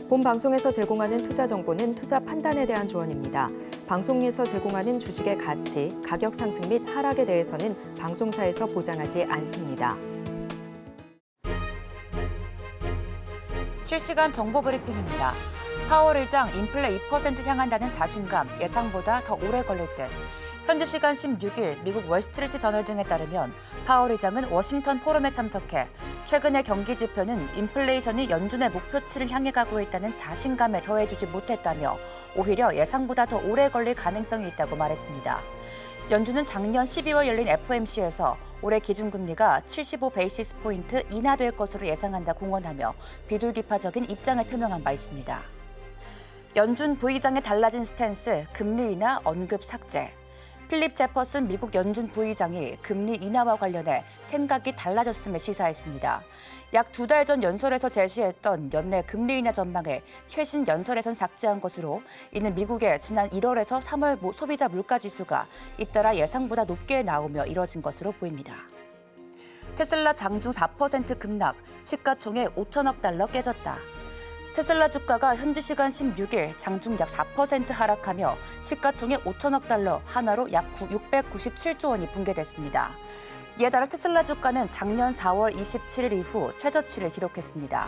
본 방송에서 제공하는 투자 정보는 투자 판단에 대한 조언입니다. 방송에서 제공하는 주식의 가치, 가격 상승 및 하락에 대해서는 방송사에서 보장하지 않습니다. 실시간 정보 브리핑입니다. 파월 의장 인플레 2% 향한다는 자신감 예상보다 더 오래 걸릴 듯. 현지 시간 16일 미국 월스트리트 저널 등에 따르면 파월 의장은 워싱턴 포럼에 참석해 최근의 경기 지표는 인플레이션이 연준의 목표치를 향해 가고 있다는 자신감에 더해주지 못했다며 오히려 예상보다 더 오래 걸릴 가능성이 있다고 말했습니다. 연준은 작년 12월 열린 FOMC에서 올해 기준금리가 75베이시스 포인트 인하될 것으로 예상한다 공언하며 비둘기파적인 입장을 표명한 바 있습니다. 연준 부의장의 달라진 스탠스, 금리 인하 언급 삭제. 필립 제퍼슨 미국 연준 부의장이 금리 인하와 관련해 생각이 달라졌음을 시사했습니다. 약 2달 전 연설에서 제시했던 연내 금리 인하 전망을 최신 연설에선 삭제한 것으로 이는 미국의 지난 1월에서 3월 소비자 물가지수가 잇따라 예상보다 높게 나오며 이뤄진 것으로 보입니다. 테슬라 장중 4% 급락, 시가총액 5천억 달러 깨졌다. 테슬라 주가가 현지 시간 16일 장중 약 4% 하락하며 시가총액 5천억 달러, 하나로 약 697조 원이 붕괴됐습니다. 이에 따라 테슬라 주가는 작년 4월 27일 이후 최저치를 기록했습니다.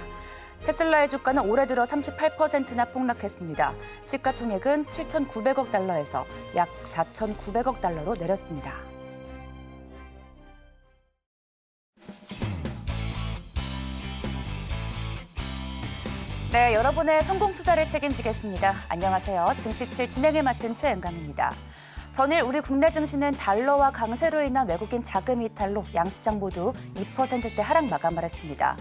테슬라의 주가는 올해 들어 38%나 폭락했습니다. 시가총액은 7,900억 달러에서 약 4,900억 달러로 내렸습니다. 네, 여러분의 성공 투자를 책임지겠습니다. 안녕하세요. 증시7 진행을 맡은 최은강입니다. 전일 우리 국내 증시는 달러와 강세로 인한 외국인 자금 이탈로 양시장 모두 2%대 하락 마감을 했습니다.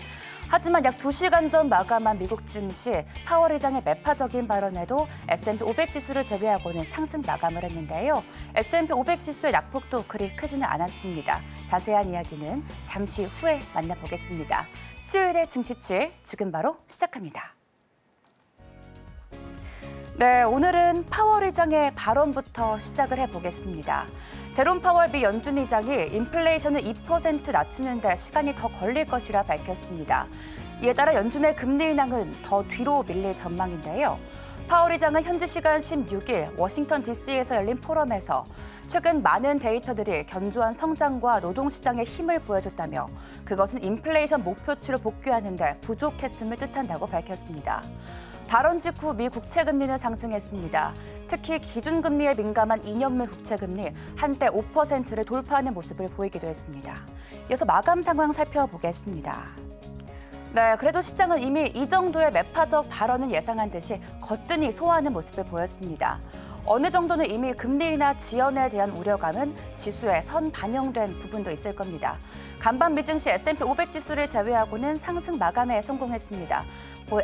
하지만 약 2시간 전 마감한 미국 증시, 파월 의장의 매파적인 발언에도 S&P 500 지수를 제외하고는 상승 마감을 했는데요. S&P 500 지수의 낙폭도 그리 크지는 않았습니다. 자세한 이야기는 잠시 후에 만나보겠습니다. 수요일의 증시7 지금 바로 시작합니다. 네, 오늘은 파월 의장의 발언부터 시작을 해보겠습니다. 제롬 파월 미 연준 의장이 인플레이션을 2% 낮추는 데 시간이 더 걸릴 것이라 밝혔습니다. 이에 따라 연준의 금리 인하는 더 뒤로 밀릴 전망인데요. 파월 의장은 현지 시간 16일 워싱턴 DC에서 열린 포럼에서 최근 많은 데이터들이 견조한 성장과 노동시장의 힘을 보여줬다며 그것은 인플레이션 목표치로 복귀하는 데 부족했음을 뜻한다고 밝혔습니다. 발언 직후 미 국채금리는 상승했습니다. 특히 기준금리에 민감한 2년물 국채금리 한때 5%를 돌파하는 모습을 보이기도 했습니다. 이어서 마감 상황 살펴보겠습니다. 네, 그래도 시장은 이미 이 정도의 매파적 발언은 예상한 듯이 거뜬히 소화하는 모습을 보였습니다. 어느 정도는 이미 금리 인하 지연에 대한 우려감은 지수에 선 반영된 부분도 있을 겁니다. 간밤 미증시 S&P 500 지수를 제외하고는 상승 마감에 성공했습니다.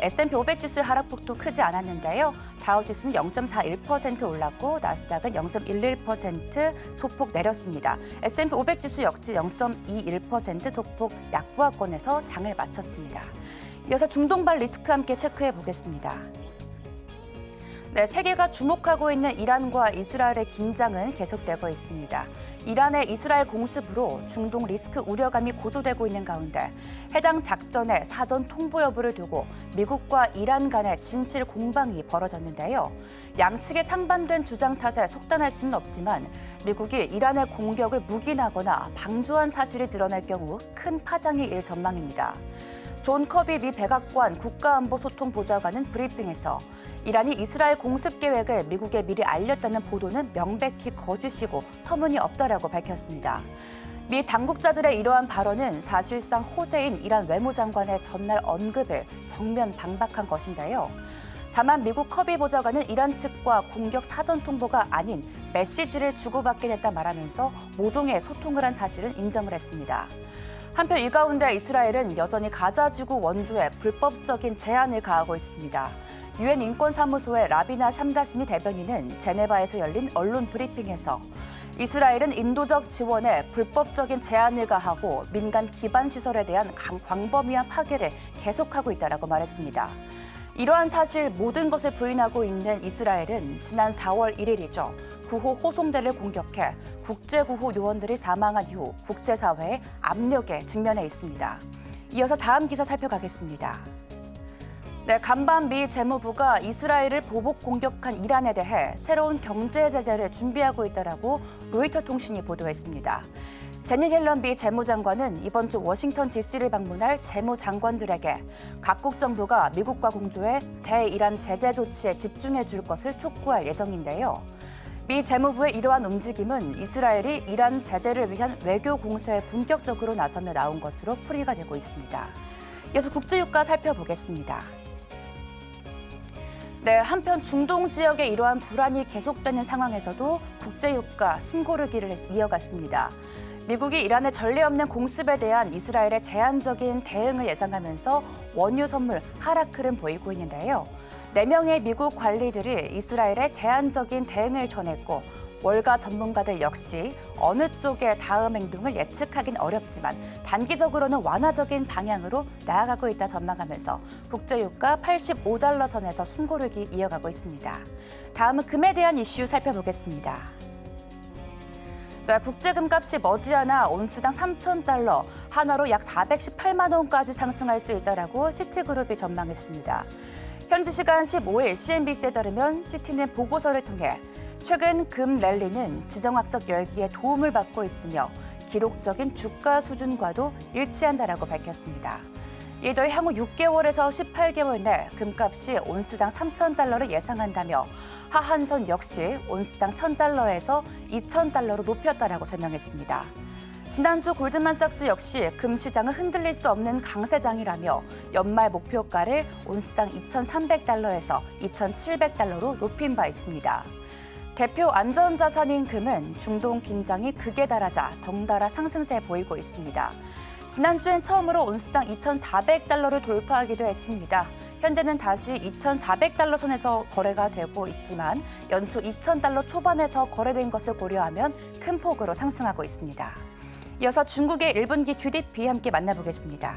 S&P 500 지수의 하락폭도 크지 않았는데요. 다우지수는 0.41% 올랐고 나스닥은 0.11% 소폭 내렸습니다. S&P 500 지수 역시 0.21% 소폭 약보합권에서 장을 마쳤습니다. 이어서 중동발 리스크 함께 체크해 보겠습니다. 네, 세계가 주목하고 있는 이란과 이스라엘의 긴장은 계속되고 있습니다. 이란의 이스라엘 공습으로 중동 리스크 우려감이 고조되고 있는 가운데 해당 작전의 사전 통보 여부를 두고 미국과 이란 간의 진실 공방이 벌어졌는데요. 양측의 상반된 주장 탓에 속단할 수는 없지만 미국이 이란의 공격을 묵인하거나 방조한 사실이 드러날 경우 큰 파장이 일 전망입니다. 존 커비 미 백악관 국가안보소통보좌관은 브리핑에서 이란이 이스라엘 공습 계획을 미국에 미리 알렸다는 보도는 명백히 거짓이고 터무니없다라고 밝혔습니다. 미 당국자들의 이러한 발언은 사실상 호세인 이란 외무장관의 전날 언급을 정면 방박한 것인데요. 다만 미국 커비 보좌관은 이란 측과 공격 사전 통보가 아닌 메시지를 주고받게 됐다 말하면서 모종의 소통을 한 사실은 인정을 했습니다. 한편 이 가운데 이스라엘은 여전히 가자지구 원조에 불법적인 제한을 가하고 있습니다. 유엔 인권사무소의 라비나 샴다시니 대변인은 제네바에서 열린 언론 브리핑에서 이스라엘은 인도적 지원에 불법적인 제한을 가하고 민간 기반 시설에 대한 광범위한 파괴를 계속하고 있다라고 말했습니다. 이러한 사실 모든 것을 부인하고 있는 이스라엘은 지난 4월 1일이죠. 9호 호송대를 공격해 국제구호 요원들이 사망한 이후 국제사회의 압력에 직면해 있습니다. 이어서 다음 기사 살펴가겠습니다. 네, 간밤 미 재무부가 이스라엘을 보복 공격한 이란에 대해 새로운 경제 제재를 준비하고 있다라고 로이터 통신이 보도했습니다. 제닛 옐런 미 재무장관은 이번 주 워싱턴 DC를 방문할 재무장관들에게 각국 정부가 미국과 공조해 대이란 제재 조치에 집중해 줄 것을 촉구할 예정인데요. 미 재무부의 이러한 움직임은 이스라엘이 이란 제재를 위한 외교 공세에 본격적으로 나서며 나온 것으로 풀이가 되고 있습니다. 이어서 국제유가 살펴보겠습니다. 네, 한편 중동 지역의 이러한 불안이 계속되는 상황에서도 국제유가 숨고르기를 이어갔습니다. 미국이 이란의 전례 없는 공습에 대한 이스라엘의 제한적인 대응을 예상하면서 원유 선물 하락 흐름 보이고 있는데요. 4명의 미국 관리들이 이스라엘의 제한적인 대응을 전했고 월가 전문가들 역시 어느 쪽의 다음 행동을 예측하긴 어렵지만 단기적으로는 완화적인 방향으로 나아가고 있다 전망하면서 국제유가 85달러 선에서 숨고르기 이어가고 있습니다. 다음은 금에 대한 이슈 살펴보겠습니다. 국제금값이 머지않아 온스당 3,000달러, 하나로 약 418만 원까지 상승할 수 있다라고 시티그룹이 전망했습니다. 현지 시간 15일 CNBC에 따르면 시티는 보고서를 통해 최근 금 랠리는 지정학적 열기에 도움을 받고 있으며 기록적인 주가 수준과도 일치한다라고 밝혔습니다. 이에 더해 향후 6개월에서 18개월 내 금값이 온스당 3,000달러를 예상한다며 하한선 역시 온스당 1,000달러에서 2,000달러로 높였다라고 설명했습니다. 지난주 골드만삭스 역시 금 시장은 흔들릴 수 없는 강세장이라며 연말 목표가를 온스당 2,300달러에서 2,700달러로 높인 바 있습니다. 대표 안전자산인 금은 중동 긴장이 극에 달하자 덩달아 상승세 보이고 있습니다. 지난주엔 처음으로 온스당 2,400달러를 돌파하기도 했습니다. 현재는 다시 2,400달러 선에서 거래가 되고 있지만 연초 2,000달러 초반에서 거래된 것을 고려하면 큰 폭으로 상승하고 있습니다. 이어서 중국의 1분기 GDP 함께 만나보겠습니다.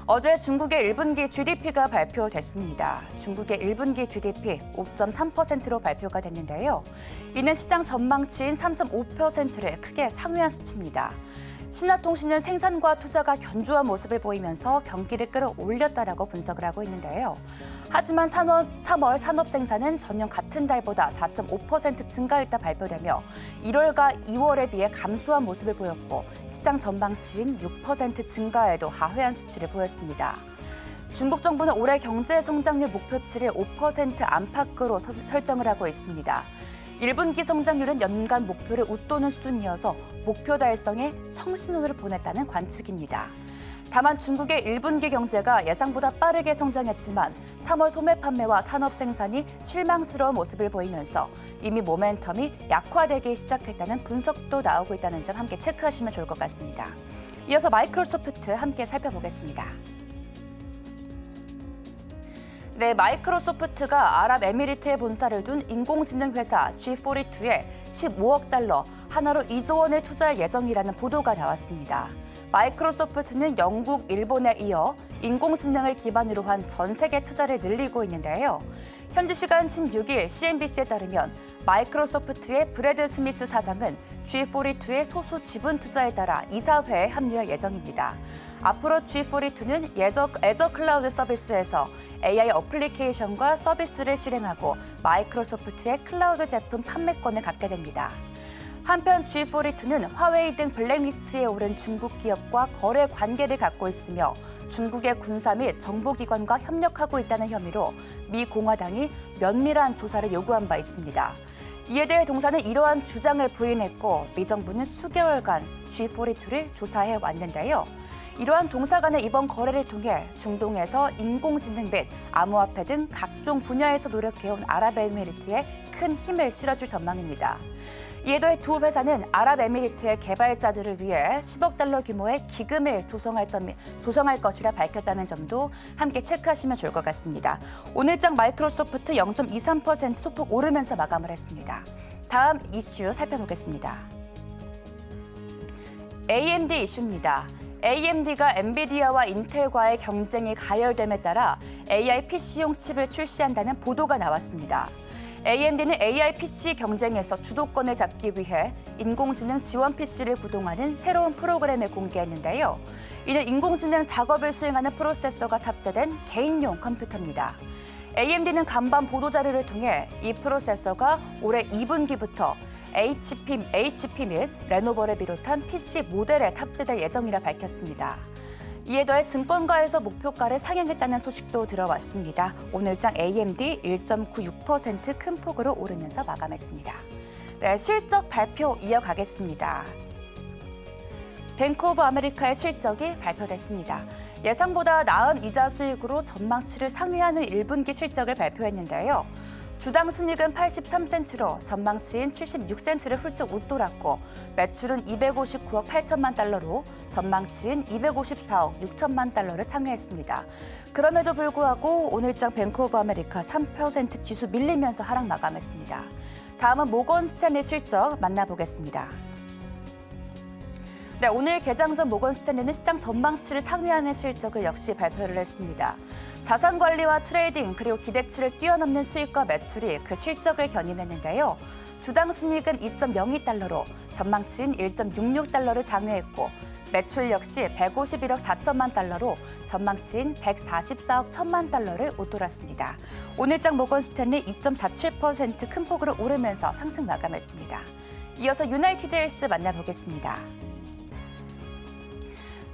어제 중국의 1분기 GDP가 발표됐습니다. 중국의 1분기 GDP 5.3%로 발표가 됐는데요. 이는 시장 전망치인 3.5%를 크게 상회한 수치입니다. 신화통신은 생산과 투자가 견조한 모습을 보이면서 경기를 끌어올렸다라고 분석을 하고 있는데요. 하지만 3월 산업 생산은 전년 같은 달보다 4.5% 증가했다 발표되며 1월과 2월에 비해 감소한 모습을 보였고 시장 전망치인 6% 증가에도 하회한 수치를 보였습니다. 중국 정부는 올해 경제 성장률 목표치를 5% 안팎으로 설정을 하고 있습니다. 1분기 성장률은 연간 목표를 웃도는 수준이어서 목표 달성에 청신호를 보냈다는 관측입니다. 다만 중국의 1분기 경제가 예상보다 빠르게 성장했지만 3월 소매 판매와 산업 생산이 실망스러운 모습을 보이면서 이미 모멘텀이 약화되기 시작했다는 분석도 나오고 있다는 점 함께 체크하시면 좋을 것 같습니다. 이어서 마이크로소프트 함께 살펴보겠습니다. 네, 마이크로소프트가 아랍에미리트에 본사를 둔 인공지능 회사 G42에 15억 달러, 하나로 2조 원을 투자할 예정이라는 보도가 나왔습니다. 마이크로소프트는 영국, 일본에 이어 인공지능을 기반으로 한 전 세계 투자를 늘리고 있는데요. 현지 시간 16일 CNBC에 따르면 마이크로소프트의 브래드 스미스 사장은 G42의 소수 지분 투자에 따라 이사회에 합류할 예정입니다. 앞으로 G42는 애저 클라우드 서비스에서 AI 어플리케이션과 서비스를 실행하고 마이크로소프트의 클라우드 제품 판매권을 갖게 됩니다. 한편 G42는 화웨이 등 블랙리스트에 오른 중국 기업과 거래 관계를 갖고 있으며 중국의 군사 및 정보기관과 협력하고 있다는 혐의로 미 공화당이 면밀한 조사를 요구한 바 있습니다. 이에 대해 동사는 이러한 주장을 부인했고 미 정부는 수개월간 G42를 조사해 왔는데요. 이러한 동사 간의 이번 거래를 통해 중동에서 인공지능 및 암호화폐 등 각종 분야에서 노력해온 아랍에미리트에 큰 힘을 실어줄 전망입니다. 이에 더해 두 회사는 아랍에미리트의 개발자들을 위해 10억 달러 규모의 기금을 조성할 것이라 밝혔다는 점도 함께 체크하시면 좋을 것 같습니다. 오늘장 마이크로소프트 0.23% 소폭 오르면서 마감을 했습니다. 다음 이슈 살펴보겠습니다. AMD 이슈입니다. AMD가 엔비디아와 인텔과의 경쟁이 가열됨에 따라 AI PC용 칩을 출시한다는 보도가 나왔습니다. AMD는 AI PC 경쟁에서 주도권을 잡기 위해 인공지능 지원 PC를 구동하는 새로운 프로그램을 공개했는데요. 이는 인공지능 작업을 수행하는 프로세서가 탑재된 개인용 컴퓨터입니다. AMD는 간밤 보도자료를 통해 이 프로세서가 올해 2분기부터 HP 및 레노버를 비롯한 PC 모델에 탑재될 예정이라 밝혔습니다. 이에 더해 증권가에서 목표가를 상향했다는 소식도 들어왔습니다. 오늘장 AMD 1.96% 큰 폭으로 오르면서 마감했습니다. 네, 실적 발표 이어가겠습니다. 뱅크 오브 아메리카의 실적이 발표됐습니다. 예상보다 나은 이자 수익으로 전망치를 상회하는 1분기 실적을 발표했는데요. 주당 순이익은 83센트로 전망치인 76센트를 훌쩍 웃돌았고 매출은 259억 8천만 달러로 전망치인 254억 6천만 달러를 상회했습니다. 그럼에도 불구하고 오늘장 뱅크 오브 아메리카 3% 지수 밀리면서 하락 마감했습니다. 다음은 모건 스탠리 실적 만나보겠습니다. 네, 오늘 개장 전 모건 스탠리는 시장 전망치를 상회하는 실적을 역시 발표를 했습니다. 자산 관리와 트레이딩 그리고 기대치를 뛰어넘는 수익과 매출이 그 실적을 견인했는데요. 주당 순이익은 2.02달러로 전망치인 1.66달러를 상회했고 매출 역시 151억 4천만 달러로 전망치인 144억 1천만 달러를 웃돌았습니다. 오늘장 모건 스탠리 2.47% 큰 폭으로 오르면서 상승 마감했습니다. 이어서 유나이티드 헬스 만나보겠습니다.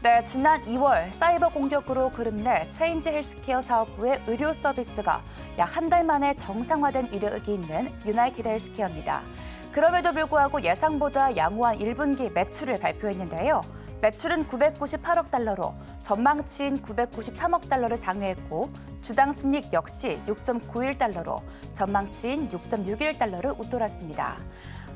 네, 지난 2월 사이버 공격으로 그룹 내 체인지 헬스케어 사업부의 의료 서비스가 약 한 달 만에 정상화된 이력이 있는 유나이티드 헬스케어입니다. 그럼에도 불구하고 예상보다 양호한 1분기 매출을 발표했는데요. 매출은 998억 달러로 전망치인 993억 달러를 상회했고 주당 순이익 역시 6.91달러로 전망치인 6.61달러를 웃돌았습니다.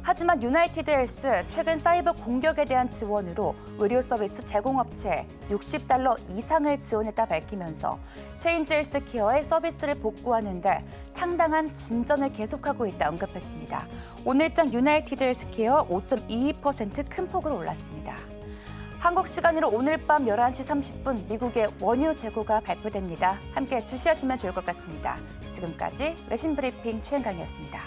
하지만 유나이티드 헬스 최근 사이버 공격에 대한 지원으로 의료 서비스 제공업체에 60달러 이상을 지원했다 밝히면서 체인지 헬스케어의 서비스를 복구하는 데 상당한 진전을 계속하고 있다 언급했습니다. 오늘장 유나이티드 헬스케어 5.22% 큰 폭으로 올랐습니다. 한국 시간으로 오늘 밤 11시 30분 미국의 원유 재고가 발표됩니다. 함께 주시하시면 좋을 것 같습니다. 지금까지 외신 브리핑 최은강이었습니다.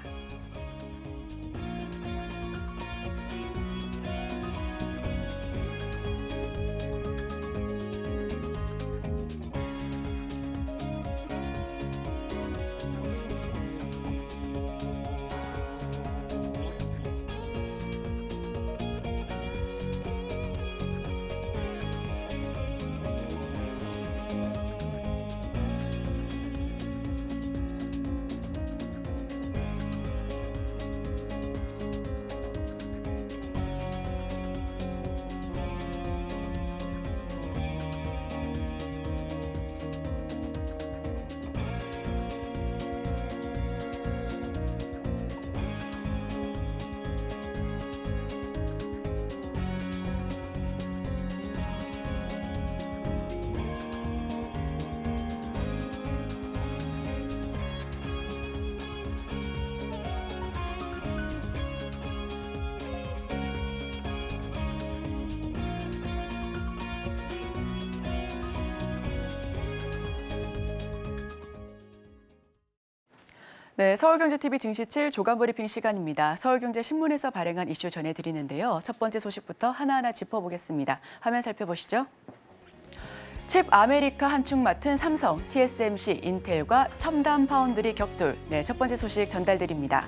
네, 서울경제TV 증시 7 조간 브리핑 시간입니다. 서울경제신문에서 발행한 이슈 전해드리는데요. 첫 번째 소식부터 하나하나 짚어보겠습니다. 화면 살펴보시죠. 칩 아메리카 한 축 맡은 삼성, TSMC, 인텔과 첨단 파운드리 격돌. 네, 첫 번째 소식 전달드립니다.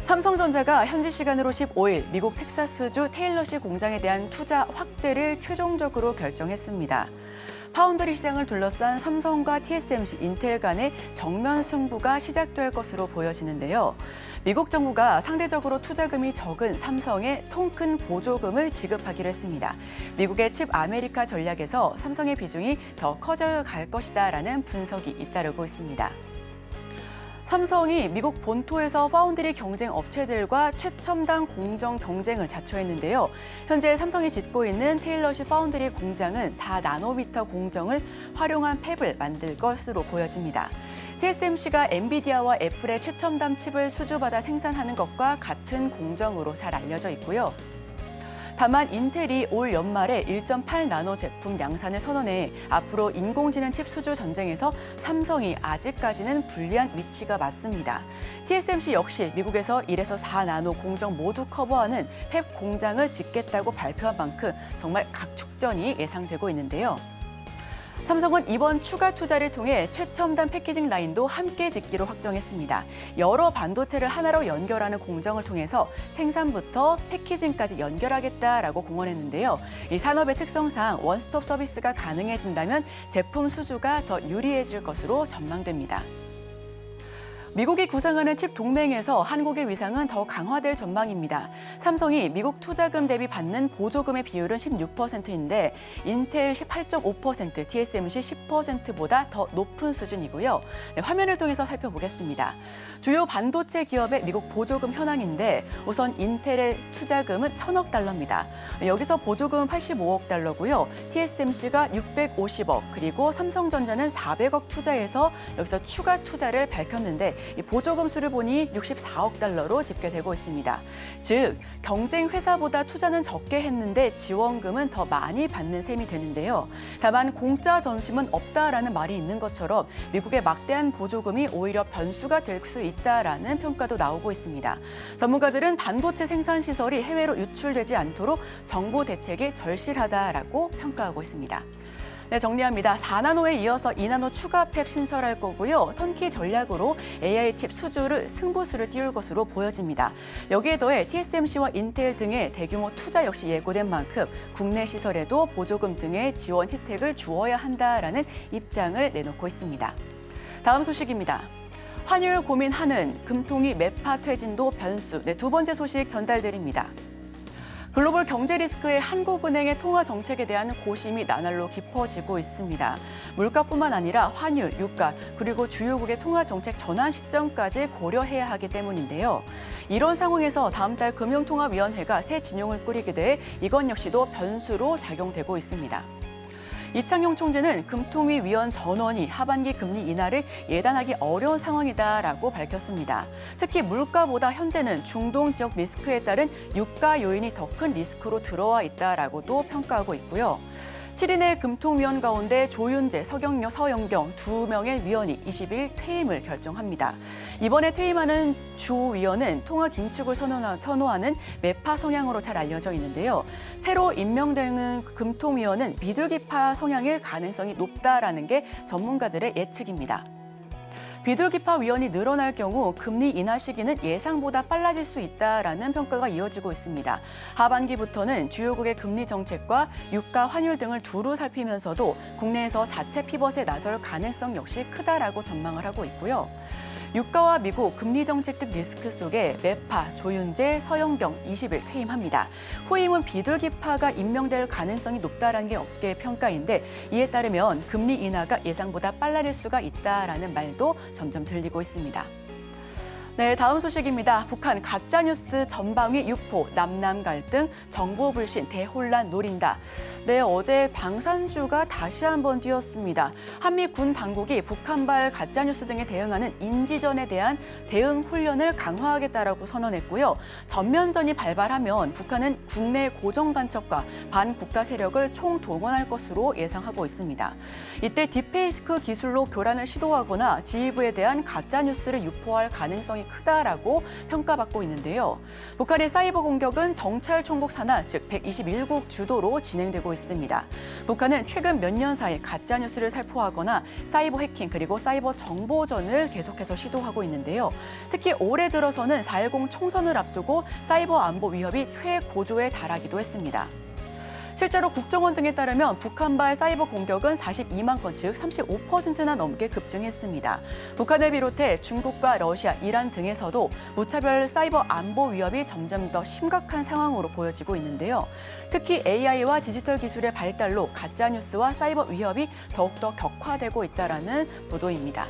삼성전자가 현지 시간으로 15일 미국 텍사스주 테일러시 공장에 대한 투자 확대를 최종적으로 결정했습니다. 파운드리 시장을 둘러싼 삼성과 TSMC, 인텔 간의 정면 승부가 시작될 것으로 보여지는데요. 미국 정부가 상대적으로 투자금이 적은 삼성에 통큰 보조금을 지급하기로 했습니다. 미국의 칩 아메리카 전략에서 삼성의 비중이 더 커져갈 것이다라는 분석이 잇따르고 있습니다. 삼성이 미국 본토에서 파운드리 경쟁 업체들과 최첨단 공정 경쟁을 자초했는데요. 현재 삼성이 짓고 있는 테일러시 파운드리 공장은 4나노미터 공정을 활용한 팹을 만들 것으로 보여집니다. TSMC가 엔비디아와 애플의 최첨단 칩을 수주받아 생산하는 것과 같은 공정으로 잘 알려져 있고요. 다만 인텔이 올 연말에 1.8나노 제품 양산을 선언해 앞으로 인공지능 칩 수주 전쟁에서 삼성이 아직까지는 불리한 위치가 맞습니다. TSMC 역시 미국에서 1에서 4나노 공정 모두 커버하는 팹 공장을 짓겠다고 발표한 만큼 정말 각축전이 예상되고 있는데요. 삼성은 이번 추가 투자를 통해 최첨단 패키징 라인도 함께 짓기로 확정했습니다. 여러 반도체를 하나로 연결하는 공정을 통해서 생산부터 패키징까지 연결하겠다라고 공언했는데요. 이 산업의 특성상 원스톱 서비스가 가능해진다면 제품 수주가 더 유리해질 것으로 전망됩니다. 미국이 구상하는 칩 동맹에서 한국의 위상은 더 강화될 전망입니다. 삼성이 미국 투자금 대비 받는 보조금의 비율은 16%인데 인텔 18.5%, TSMC 10%보다 더 높은 수준이고요. 네, 화면을 통해서 살펴보겠습니다. 주요 반도체 기업의 미국 보조금 현황인데 우선 인텔의 투자금은 1,000억 달러입니다. 여기서 보조금은 85억 달러고요. TSMC가 650억, 그리고 삼성전자는 400억 투자해서 여기서 추가 투자를 밝혔는데 이 보조금 수를 보니 64억 달러로 집계되고 있습니다. 즉, 경쟁 회사보다 투자는 적게 했는데 지원금은 더 많이 받는 셈이 되는데요. 다만 공짜 점심은 없다라는 말이 있는 것처럼 미국의 막대한 보조금이 오히려 변수가 될 수 있다라는 평가도 나오고 있습니다. 전문가들은 반도체 생산 시설이 해외로 유출되지 않도록 정부 대책이 절실하다라고 평가하고 있습니다. 네, 정리합니다. 4나노에 이어서 2나노 추가 팹 신설할 거고요. 턴키 전략으로 AI 칩 수주를 승부수를 띄울 것으로 보여집니다. 여기에 더해 TSMC와 인텔 등의 대규모 투자 역시 예고된 만큼 국내 시설에도 보조금 등의 지원 혜택을 주어야 한다라는 입장을 내놓고 있습니다. 다음 소식입니다. 환율 고민하는 금통위 매파 퇴진도 변수. 네, 두 번째 소식 전달드립니다. 글로벌 경제 리스크의 한국은행의 통화 정책에 대한 고심이 나날로 깊어지고 있습니다. 물가뿐만 아니라 환율, 유가, 그리고 주요국의 통화 정책 전환 시점까지 고려해야 하기 때문인데요. 이런 상황에서 다음 달 금융통화위원회가 새 진용을 꾸리게 돼 이것 역시도 변수로 작용되고 있습니다. 이창용 총재는 금통위 위원 전원이 하반기 금리 인하를 예단하기 어려운 상황이다라고 밝혔습니다. 특히 물가보다 현재는 중동 지역 리스크에 따른 유가 요인이 더 큰 리스크로 들어와 있다라고도 평가하고 있고요. 7인의 금통위원 가운데 조윤재, 서영경 두 명의 위원이 20일 퇴임을 결정합니다. 이번에 퇴임하는 주 위원은 통화 긴축을 선호하는 매파 성향으로 잘 알려져 있는데요. 새로 임명되는 금통위원은 비둘기파 성향일 가능성이 높다라는 게 전문가들의 예측입니다. 비둘기파 위원이 늘어날 경우 금리 인하 시기는 예상보다 빨라질 수 있다라는 평가가 이어지고 있습니다. 하반기부터는 주요국의 금리 정책과 유가, 환율 등을 두루 살피면서도 국내에서 자체 피벗에 나설 가능성 역시 크다라고 전망을 하고 있고요. 유가와 미국 금리 정책 등 리스크 속에 매파, 조윤재, 서영경 20일 퇴임합니다. 후임은 비둘기파가 임명될 가능성이 높다라는 게 업계의 평가인데 이에 따르면 금리 인하가 예상보다 빨라질 수가 있다라는 말도 점점 들리고 있습니다. 네, 다음 소식입니다. 북한 가짜뉴스 전방위 유포, 남남 갈등, 정보 불신, 대혼란 노린다. 네, 어제 방산주가 다시 한번 뛰었습니다. 한미 군 당국이 북한발 가짜뉴스 등에 대응하는 인지전에 대한 대응 훈련을 강화하겠다라고 선언했고요. 전면전이 발발하면 북한은 국내 고정 간첩과 반국가 세력을 총동원할 것으로 예상하고 있습니다. 이때 딥페이크 기술로 교란을 시도하거나 지휘부에 대한 가짜뉴스를 유포할 가능성이 크다라고 평가받고 있는데요. 북한의 사이버 공격은 정찰 총국 산하, 즉 121국 주도로 진행되고 있습니다. 북한은 최근 몇 년 사이 가짜뉴스를 살포하거나 사이버 해킹 그리고 사이버 정보전을 계속해서 시도하고 있는데요. 특히 올해 들어서는 4.10 총선을 앞두고 사이버 안보 위협이 최고조에 달하기도 했습니다. 실제로 국정원 등에 따르면 북한발 사이버 공격은 42만 건, 즉 35%나 넘게 급증했습니다. 북한을 비롯해 중국과 러시아, 이란 등에서도 무차별 사이버 안보 위협이 점점 더 심각한 상황으로 보여지고 있는데요. 특히 AI와 디지털 기술의 발달로 가짜뉴스와 사이버 위협이 더욱더 격화되고 있다는 보도입니다.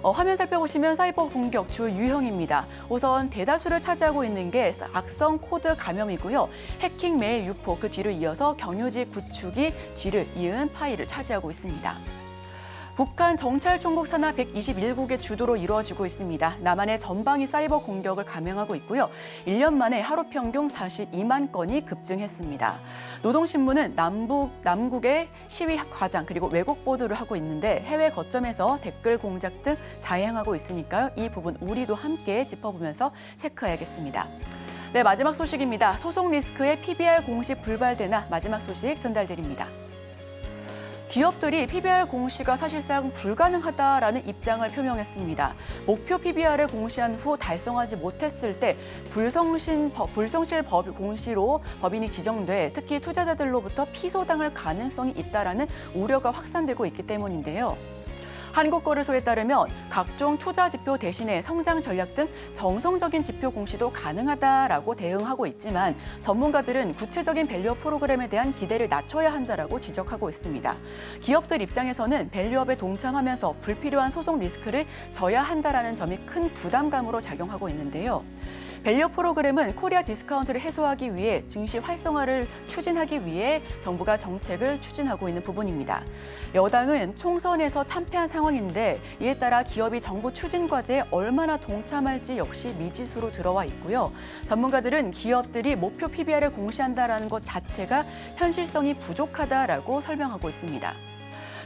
화면 살펴보시면 사이버 공격 주 유형입니다. 우선 대다수를 차지하고 있는 게 악성 코드 감염이고요. 해킹 메일 유포, 그 뒤를 이어서 경유지 구축이 뒤를 이은 파일을 차지하고 있습니다. 북한 정찰총국 산하 121국의 주도로 이루어지고 있습니다. 남한의 전방위 사이버 공격을 감행하고 있고요. 1년 만에 하루 평균 42만 건이 급증했습니다. 노동신문은 남국의 시위 과장 그리고 왜곡 보도를 하고 있는데 해외 거점에서 댓글 공작 등 자행하고 있으니까요. 이 부분 우리도 함께 짚어보면서 체크해야겠습니다. 네, 마지막 소식입니다. 소송 리스크에 PBR 공시 불발되나 마지막 소식 전달드립니다. 기업들이 PBR 공시가 사실상 불가능하다라는 입장을 표명했습니다. 목표 PBR을 공시한 후 달성하지 못했을 때 불성실 공시로 법인이 지정돼 특히 투자자들로부터 피소당할 가능성이 있다라는 우려가 확산되고 있기 때문인데요. 한국거래소에 따르면 각종 투자 지표 대신에 성장 전략 등 정성적인 지표 공시도 가능하다라고 대응하고 있지만 전문가들은 구체적인 밸류업 프로그램에 대한 기대를 낮춰야 한다라고 지적하고 있습니다. 기업들 입장에서는 밸류업에 동참하면서 불필요한 소송 리스크를 져야 한다라는 점이 큰 부담감으로 작용하고 있는데요. 밸류업 프로그램은 코리아 디스카운트를 해소하기 위해 증시 활성화를 추진하기 위해 정부가 정책을 추진하고 있는 부분입니다. 여당은 총선에서 참패한 상황인데 이에 따라 기업이 정부 추진 과제에 얼마나 동참할지 역시 미지수로 들어와 있고요. 전문가들은 기업들이 목표 PBR을 공시한다는 것 자체가 현실성이 부족하다라고 설명하고 있습니다.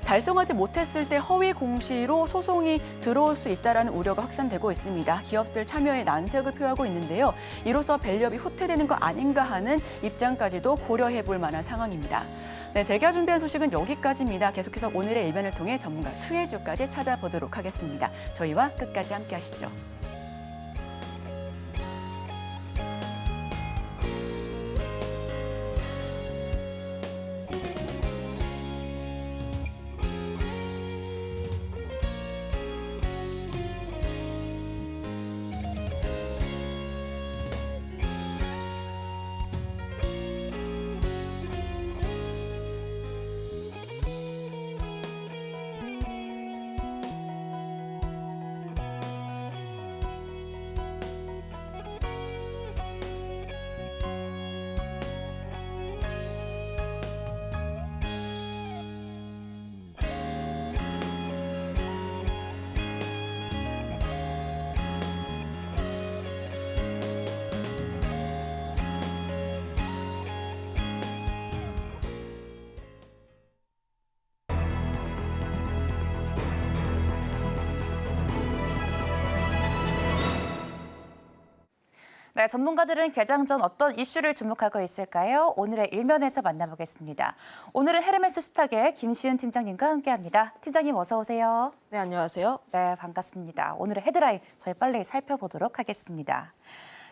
달성하지 못했을 때 허위 공시로 소송이 들어올 수 있다는 우려가 확산되고 있습니다. 기업들 참여에 난색을 표하고 있는데요. 이로써 밸류업이 후퇴되는 거 아닌가 하는 입장까지도 고려해 볼 만한 상황입니다. 네, 제가 준비한 소식은 여기까지입니다. 계속해서 오늘의 일면을 통해 전문가 수혜주까지 찾아보도록 하겠습니다. 저희와 끝까지 함께 하시죠. 네, 전문가들은 개장 전 어떤 이슈를 주목하고 있을까요? 오늘의 일면에서 만나보겠습니다. 오늘은 헤르메스 스탁의 김시은 팀장님과 함께합니다. 팀장님 어서 오세요. 네, 안녕하세요. 네, 반갑습니다. 오늘의 헤드라인 저희 빨리 살펴보도록 하겠습니다.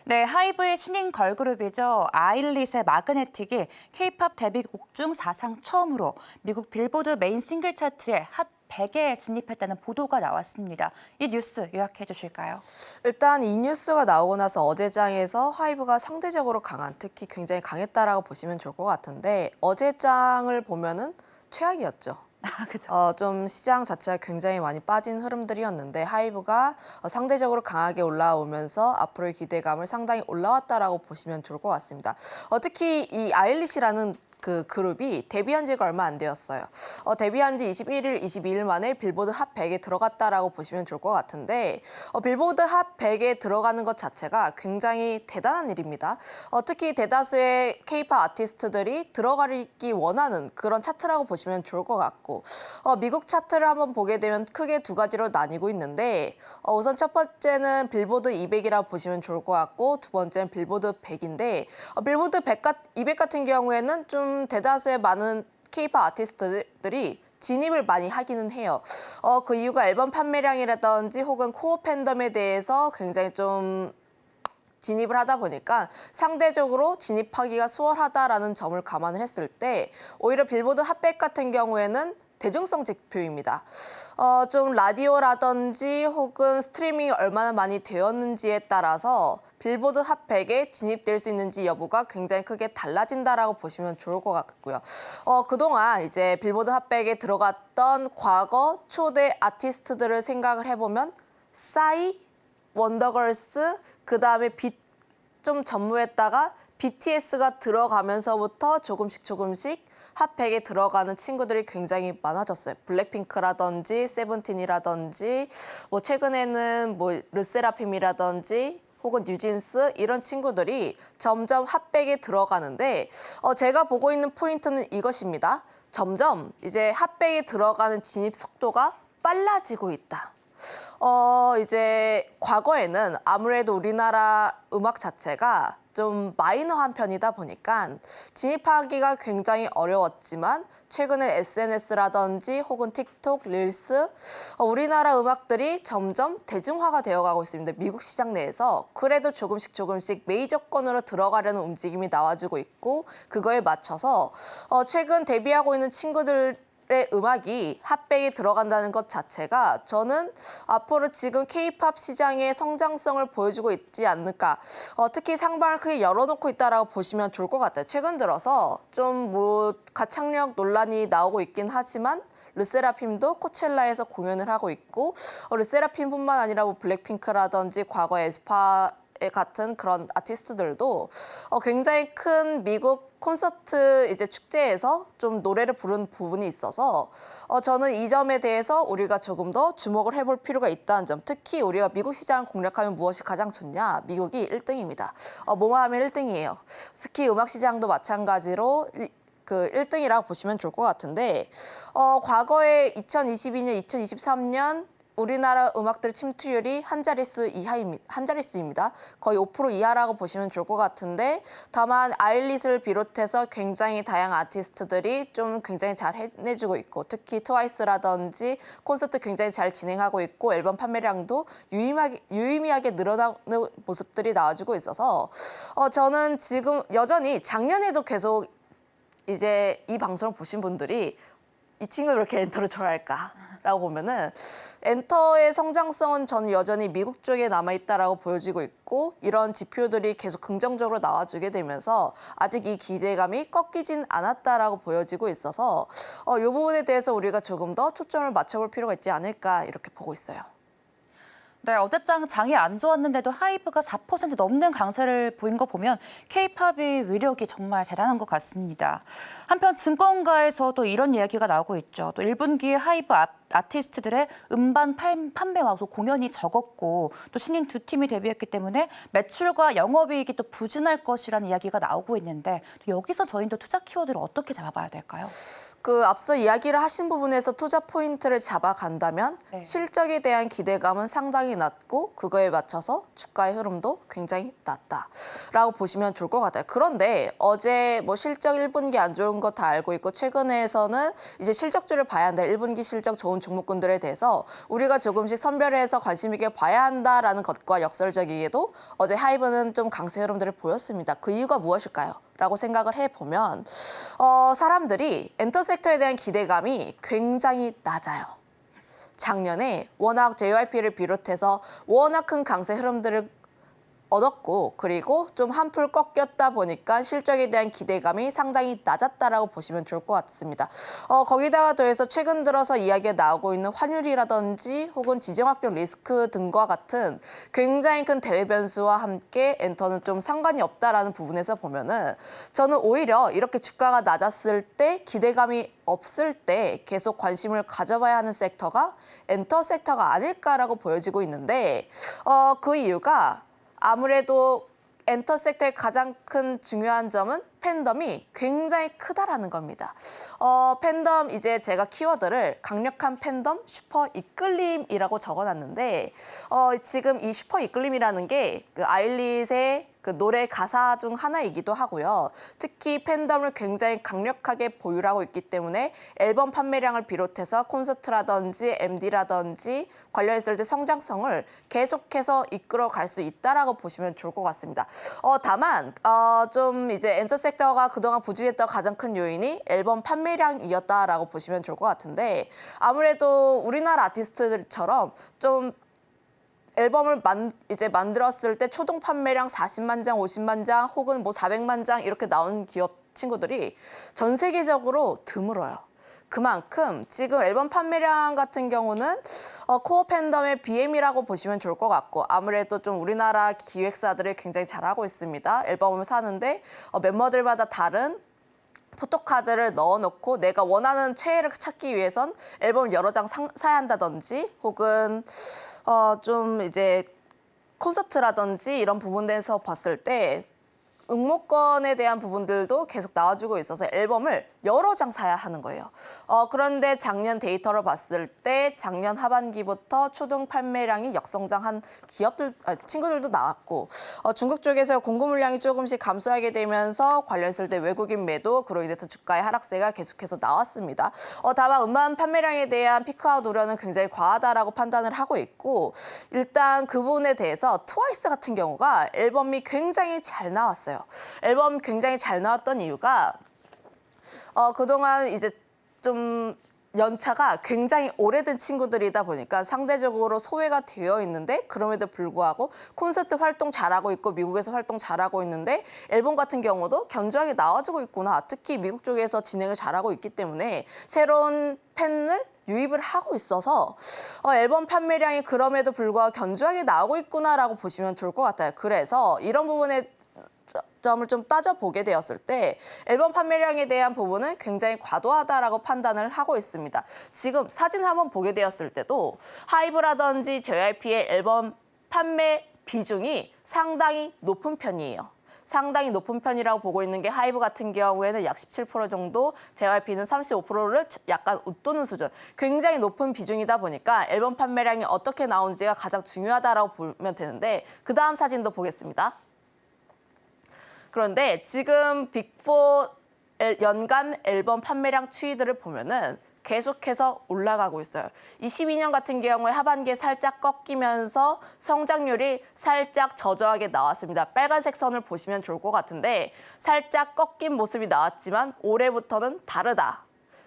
네, 하이브의 신인 걸그룹이죠. 아일릿의 마그네틱이 K-팝 데뷔곡 중 사상 처음으로 미국 빌보드 메인 싱글 차트에 핫 100에 진입했다는 보도가 나왔습니다. 이 뉴스 요약해 주실까요? 일단 이 뉴스가 나오고 나서 어제장에서 하이브가 상대적으로 강한, 특히 굉장히 강했다라고 보시면 좋을 것 같은데 어제장을 보면은 최악이었죠. 그죠. 좀 시장 자체가 굉장히 많이 빠진 흐름들이었는데 하이브가 상대적으로 강하게 올라오면서 앞으로의 기대감을 상당히 올라왔다라고 보시면 좋을 것 같습니다. 특히 이 아일릿이라는 그 그룹이 데뷔한 지가 얼마 안 되었어요. 데뷔한 지 21일, 22일 만에 빌보드 핫 100에 들어갔다라고 보시면 좋을 것 같은데 빌보드 핫 100에 들어가는 것 자체가 굉장히 대단한 일입니다. 특히 대다수의 K-팝 아티스트들이 들어가기 원하는 그런 차트라고 보시면 좋을 것 같고 미국 차트를 한번 보게 되면 크게 두 가지로 나뉘고 있는데 우선 첫 번째는 빌보드 200이라고 보시면 좋을 것 같고 두 번째는 빌보드 100인데 빌보드 200 같은 경우에는 좀 대다수의 많은 K-팝 아티스트들이 진입을 많이 하기는 해요. 그 이유가 앨범 판매량이라든지 혹은 코어 팬덤에 대해서 굉장히 좀 진입을 하다 보니까 상대적으로 진입하기가 수월하다라는 점을 감안을 했을 때 오히려 빌보드 핫100 같은 경우에는 대중성 지표입니다. 좀 라디오라든지 혹은 스트리밍이 얼마나 많이 되었는지에 따라서 빌보드 핫 100에 진입될 수 있는지 여부가 굉장히 크게 달라진다라고 보시면 좋을 것 같고요. 그동안 이제 빌보드 핫 100에 들어갔던 과거 초대 아티스트들을 생각을 해보면 싸이, 원더걸스, 그 다음에 빛 좀 전무했다가 BTS가 들어가면서부터 조금씩 핫 100에 들어가는 친구들이 굉장히 많아졌어요. 블랙핑크라든지 세븐틴이라든지 뭐 최근에는 뭐 르세라핌이라든지 혹은 뉴진스 이런 친구들이 점점 핫 100에 들어가는데 제가 보고 있는 포인트는 이것입니다. 점점 이제 핫 100에 들어가는 진입 속도가 빨라지고 있다. 이제 과거에는 아무래도 우리나라 음악 자체가 좀 마이너한 편이다 보니까 진입하기가 굉장히 어려웠지만 최근에 SNS라든지 혹은 틱톡, 릴스 우리나라 음악들이 점점 대중화가 되어가고 있습니다. 미국 시장 내에서 그래도 조금씩 메이저권으로 들어가려는 움직임이 나와주고 있고 그거에 맞춰서 최근 데뷔하고 있는 친구들 의 음악이 핫백에 들어간다는 것 자체가 저는 앞으로 지금 K-팝 시장의 성장성을 보여주고 있지 않을까. 특히 상방을 크게 열어놓고 있다라고 보시면 좋을 것 같아요. 최근 들어서 좀 뭐 가창력 논란이 나오고 있긴 하지만 르세라핌도 코첼라에서 공연을 하고 있고 르세라핌뿐만 아니라 뭐 블랙핑크라든지 과거 에스파 같은 그런 아티스트들도 굉장히 큰 미국 콘서트 이제 축제에서 좀 노래를 부른 부분이 있어서 저는 이 점에 대해서 우리가 조금 더 주목을 해볼 필요가 있다는 점. 특히 우리가 미국 시장을 공략하면 무엇이 가장 좋냐? 미국이 1등입니다. 뭐만 하면 1등이에요. 특히 음악 시장도 마찬가지로 그 1등이라고 보시면 좋을 것 같은데 과거에 2022년, 2023년 우리나라 음악들 침투율이 한 자릿수입니다. 거의 5% 이하라고 보시면 좋을 것 같은데 다만 아일릿을 비롯해서 굉장히 다양한 아티스트들이 좀 굉장히 잘 해내주고 있고 특히 트와이스라든지 콘서트 굉장히 잘 진행하고 있고 앨범 판매량도 유의미하게 늘어나는 모습들이 나와주고 있어서 저는 지금 여전히 작년에도 계속 이제 이 방송을 보신 분들이 이 친구들 왜 이렇게 엔터를 좋아할까라고 보면은 엔터의 성장성은 저는 여전히 미국 쪽에 남아있다라고 보여지고 있고 이런 지표들이 계속 긍정적으로 나와주게 되면서 아직 이 기대감이 꺾이진 않았다라고 보여지고 있어서 이 부분에 대해서 우리가 조금 더 초점을 맞춰볼 필요가 있지 않을까 이렇게 보고 있어요. 네, 어제장 장이 안 좋았는데도 하이브가 4% 넘는 강세를 보인 거 보면 K-팝의 위력이 정말 대단한 것 같습니다. 한편 증권가에서도 이런 이야기가 나오고 있죠. 또 1분기에 하이브 아티스트들의 음반 판매와 또 공연이 적었고 또 신인 두 팀이 데뷔했기 때문에 매출과 영업이익이 또 부진할 것이라는 이야기가 나오고 있는데 여기서 저희도 투자 키워드를 어떻게 잡아봐야 될까요? 그 앞서 이야기를 하신 부분에서 투자 포인트를 잡아간다면 네. 실적에 대한 기대감은 상당히 낮고 그거에 맞춰서 주가의 흐름도 굉장히 낮다라고 보시면 좋을 것 같아요. 그런데 어제 뭐 실적 1분기 안 좋은 거 다 알고 있고 최근에서는 이제 실적주를 봐야 한다. 1분기 실적 좋은 종목군들에 대해서 우리가 조금씩 선별해서 관심 있게 봐야 한다라는 것과 역설적이게도 어제 하이브는 좀 강세 흐름들을 보였습니다. 그 이유가 무엇일까요? 라고 생각을 해보면 사람들이 엔터 섹터에 대한 기대감이 굉장히 낮아요. 작년에 워낙 JYP를 비롯해서 워낙 큰 강세 흐름들을 얻었고 그리고 좀 한풀 꺾였다 보니까 실적에 대한 기대감이 상당히 낮았다라고 보시면 좋을 것 같습니다. 거기다가 더해서 최근 들어서 이야기가 나오고 있는 환율이라든지 혹은 지정 확정 리스크 등과 같은 굉장히 큰 대외 변수와 함께 엔터는 좀 상관이 없다라는 부분에서 보면은 저는 오히려 이렇게 주가가 낮았을 때 기대감이 없을 때 계속 관심을 가져봐야 하는 섹터가 엔터 섹터가 아닐까라고 보여지고 있는데 그 이유가 아무래도 엔터 섹터의 가장 큰 중요한 점은 팬덤이 굉장히 크다라는 겁니다. 팬덤 이제 제가 키워드를 강력한 팬덤 슈퍼 이끌림이라고 적어놨는데 지금 이 슈퍼 이끌림이라는 게 그 아일릿의 그 노래 가사 중 하나이기도 하고요. 특히 팬덤을 굉장히 강력하게 보유하고 있기 때문에 앨범 판매량을 비롯해서 콘서트라든지 MD라든지 관련했을 때 성장성을 계속해서 이끌어갈 수 있다라고 보시면 좋을 것 같습니다. 다만 좀 이제 엔터 섹터가 그동안 부진했던 가장 큰 요인이 앨범 판매량이었다라고 보시면 좋을 것 같은데 아무래도 우리나라 아티스트들처럼 좀 앨범을 이제 만들었을 때 초동 판매량 40만 장, 50만 장 혹은 뭐 400만 장 이렇게 나온 기업 친구들이 전 세계적으로 드물어요. 그만큼 지금 앨범 판매량 같은 경우는 코어 팬덤의 BM이라고 보시면 좋을 것 같고 아무래도 좀 우리나라 기획사들이 굉장히 잘하고 있습니다. 앨범을 사는데 멤버들마다 다른 포토카드를 넣어놓고 내가 원하는 최애를 찾기 위해선 앨범을 여러 장 사야 한다든지 혹은 좀 이제 콘서트라든지 이런 부분에서 봤을 때 응모권에 대한 부분들도 계속 나와주고 있어서 앨범을 여러 장 사야 하는 거예요. 그런데 작년 데이터를 봤을 때 작년 하반기부터 초등 판매량이 역성장한 친구들도 나왔고 중국 쪽에서 공급 물량이 조금씩 감소하게 되면서 관련했을 외국인 매도 그로 인해서 주가의 하락세가 계속해서 나왔습니다. 다만 음반 판매량에 대한 피크아웃 우려는 굉장히 과하다라고 판단을 하고 있고 일단 그 부분에 대해서 트와이스 같은 경우가 앨범이 굉장히 잘 나왔어요. 앨범 굉장히 잘 나왔던 이유가 그동안 이제 좀 연차가 굉장히 오래된 친구들이다 보니까 상대적으로 소외가 되어 있는데 그럼에도 불구하고 콘서트 활동 잘하고 있고 미국에서 활동 잘하고 있는데 앨범 같은 경우도 견조하게 나와주고 있구나. 특히 미국 쪽에서 진행을 잘하고 있기 때문에 새로운 팬을 유입을 하고 있어서 앨범 판매량이 그럼에도 불구하고 견조하게 나오고 있구나라고 보시면 좋을 것 같아요. 그래서 이런 부분에 점을 좀 따져보게 되었을 때 앨범 판매량에 대한 부분은 굉장히 과도하다라고 판단을 하고 있습니다. 지금 사진을 한번 보게 되었을 때도 하이브라든지 JYP의 앨범 판매 비중이 상당히 높은 편이에요. 상당히 높은 편이라고 보고 있는 게 하이브 같은 경우에는 약 17% 정도, JYP는 35%를 약간 웃도는 수준. 굉장히 높은 비중이다 보니까 앨범 판매량이 어떻게 나오는지가 가장 중요하다라고 보면 되는데 그 다음 사진도 보겠습니다. 그런데 지금 빅4 연간 앨범 판매량 추이들을 보면은 계속해서 올라가고 있어요. 22년 같은 경우에 하반기에 살짝 꺾이면서 성장률이 살짝 저조하게 나왔습니다. 빨간색 선을 보시면 좋을 것 같은데 살짝 꺾인 모습이 나왔지만 올해부터는 다르다.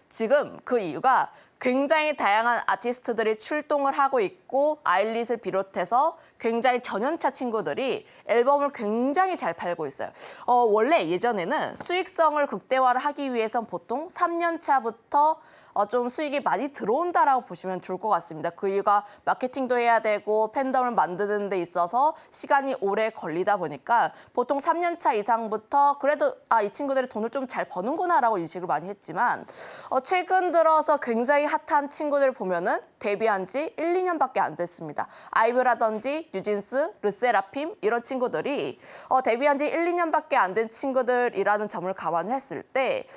지금 그 이유가 굉장히 다양한 아티스트들이 출동을 하고 있고 아일릿을 비롯해서 굉장히 전연차 친구들이 앨범을 굉장히 잘 팔고 있어요. 원래 예전에는 수익성을 극대화를 하기 위해선 보통 3년 차부터 좀 수익이 많이 들어온다라고 보시면 좋을 것 같습니다. 그 이유가 마케팅도 해야 되고 팬덤을 만드는 데 있어서 시간이 오래 걸리다 보니까 보통 3년 차 이상부터 그래도 이 친구들이 돈을 좀 잘 버는구나라고 인식을 많이 했지만 최근 들어서 굉장히 핫한 친구들 보면은 데뷔한 지 1, 2년밖에 안 됐습니다. 아이브라든지 뉴진스, 르세라핌 이런 친구들이 데뷔한 지 1, 2년밖에 안 된 친구들이라는 점을 감안을 했을 때